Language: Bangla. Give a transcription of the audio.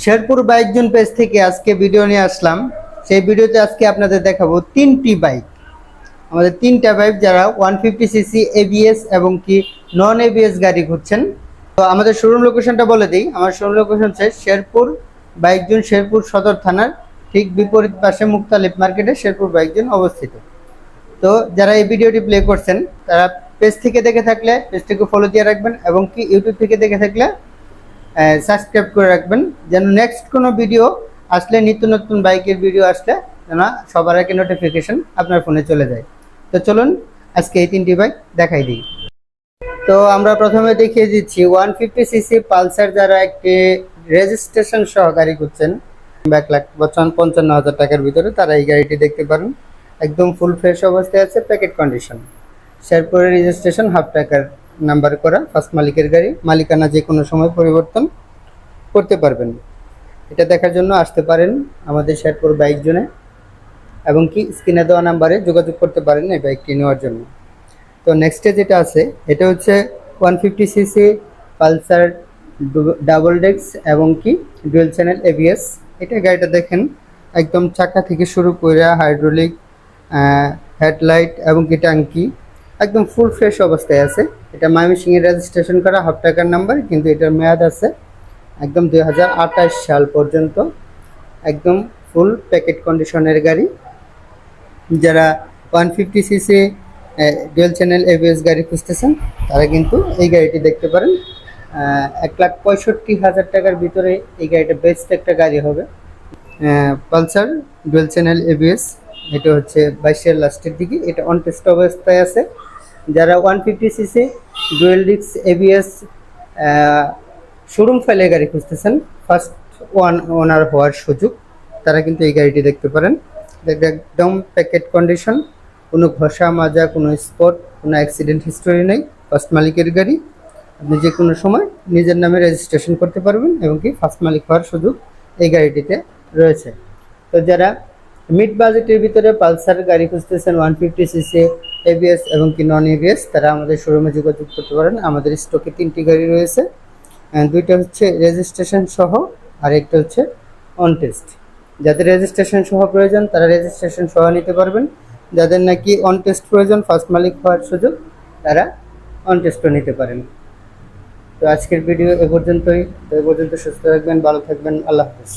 শেরপুর বাইক জোন পেজ থেকে আজকে ভিডিও নিয়ে আসলাম। সেই ভিডিওতে আজকে আপনাদের দেখাবো তিনটি বাইক। আমাদের তিনটা বাইক যারা 150cc এবিএস এবং কি নন এবিএস গাড়ি খুঁজছেন। তো আমাদের শোরুম লোকেশনটা বলে দিই। আমার শোরুম লোকেশন হচ্ছে শেরপুর বাইক জোন, শেরপুর সদর থানার ঠিক বিপরীত পাশে মুক্তালিফ মার্কেটে শেরপুর বাইক জোন অবস্থিত। তো যারা এই ভিডিওটি প্লে করছেন তারা পেজ থেকে দেখে থাকলে পেজটিকে ফলো দিয়ে রাখবেন এবং কি ইউটিউব থেকে দেখে থাকলে সাবস্ক্রাইব করে রাখবেন, যেন নেক্সট কোনো ভিডিও আসলে, নিত্য নতুন বাইকের ভিডিও আসলে যেন সবার আগে নোটিফিকেশন আপনার ফোনে চলে যায়। তো চলুন আজকে এই তিনটি বাইক দেখাই দিই। তো আমরা প্রথমে দেখিয়ে দিচ্ছি 150cc পালসার, যারা একটি রেজিস্ট্রেশন সহ গাড়ি করছেন 1,55,000 টাকার ভিতরে, তারা এই গাড়িটি দেখতে পারেন। একদম ফুল ফ্রেশ অবস্থায় আছে, প্যাকেট কন্ডিশন। শেরপুরের রেজিস্ট্রেশন, হাফ টাকার নাম্বার করা, ফার্স্ট মালিকের গাড়ি, মালিকানা যে কোনো সময় পরিবর্তন করতে পারবেন। এটা দেখার জন্য আসতে পারেন আমাদের শেরপুর বাইক জোনে এবং কি স্ক্রিনে দেওয়া নাম্বারে যোগাযোগ করতে পারেন এই বাইকটি নেওয়ার জন্য। তো নেক্সটে যেটা আছে এটা হচ্ছে 150cc পালসার ডাবল ডেক্স এবং কি ডুয়েল চ্যানেল এবিএস। এটা গাড়িটা দেখেন, একদম চাকা থেকে শুরু করে হাইড্রোলিক, হেডলাইট এবং কি ট্যাঙ্কি একদম ফুল ফ্রেশ অবস্থায় আছে। এটা ময়মনসিংহের রেজিস্ট্রেশন করা, হাফ টাকার নাম্বার, কিন্তু এটার মেয়াদ আছে একদম 2028 সাল পর্যন্ত। একদম ফুল প্যাকেট কন্ডিশনের গাড়ি। যারা 150cc ডুয়েল চ্যানেল এবিএস গাড়ি খুঁজতেছেন তারা কিন্তু এই গাড়িটি দেখতে পারেন। 1,65,000 টাকার ভিতরে এই গাড়িটা বেস্ট একটা গাড়ি হবে। পালসার ডুয়েল চ্যানেল এবিএস, এটা হচ্ছে 22-এর লাস্টের দিকে, এটা অন টেস্ট অবস্থায় আছে। যারা 150cc dual disc ABS showroom ফাইলে গাড়ি খুঁজতেছেন, ফার্স্ট ওনার হওয়ার সুযোগ, তারা কিন্তু এই গাড়িটি দেখতে পারেন। একদম প্যাকেট কন্ডিশন, কোনো ঘষা মাজা, কোনো স্পট, কোনো অ্যাক্সিডেন্ট হিস্টোরি নেই, ফার্স্ট মালিকের গাড়ি। আপনি যে কোনো সময় নিজের নামে রেজিস্ট্রেশন করতে পারবেন এবং কি ফার্স্ট মালিক হওয়ার সুযোগ এই গাড়িটিতে রয়েছে। তো যারা মিড বাজেটের ভিতরে পালসার গাড়ি খুঁজতেছেন 150cc এবিএস এবং কি নন এবিএস, তারা আমাদের শোরুমে যোগাযোগ করতে পারেন। আমাদের স্টকে তিনটি গাড়ি রয়েছে, দুইটা হচ্ছে রেজিস্ট্রেশন সহ আর একটা হচ্ছে অন টেস্ট। যাদের রেজিস্ট্রেশন সহ প্রয়োজন তারা রেজিস্ট্রেশন সহ নিতে পারবেন। যাদের নাকি অন টেস্ট প্রয়োজন, ফার্স্ট মালিক হওয়ার সুযোগ, তারা অন টেস্টও নিতে পারেন। তো আজকের ভিডিও এ পর্যন্তই। তো এ পর্যন্ত সুস্থ থাকবেন, ভালো থাকবেন, আল্লাহ হাফেজ।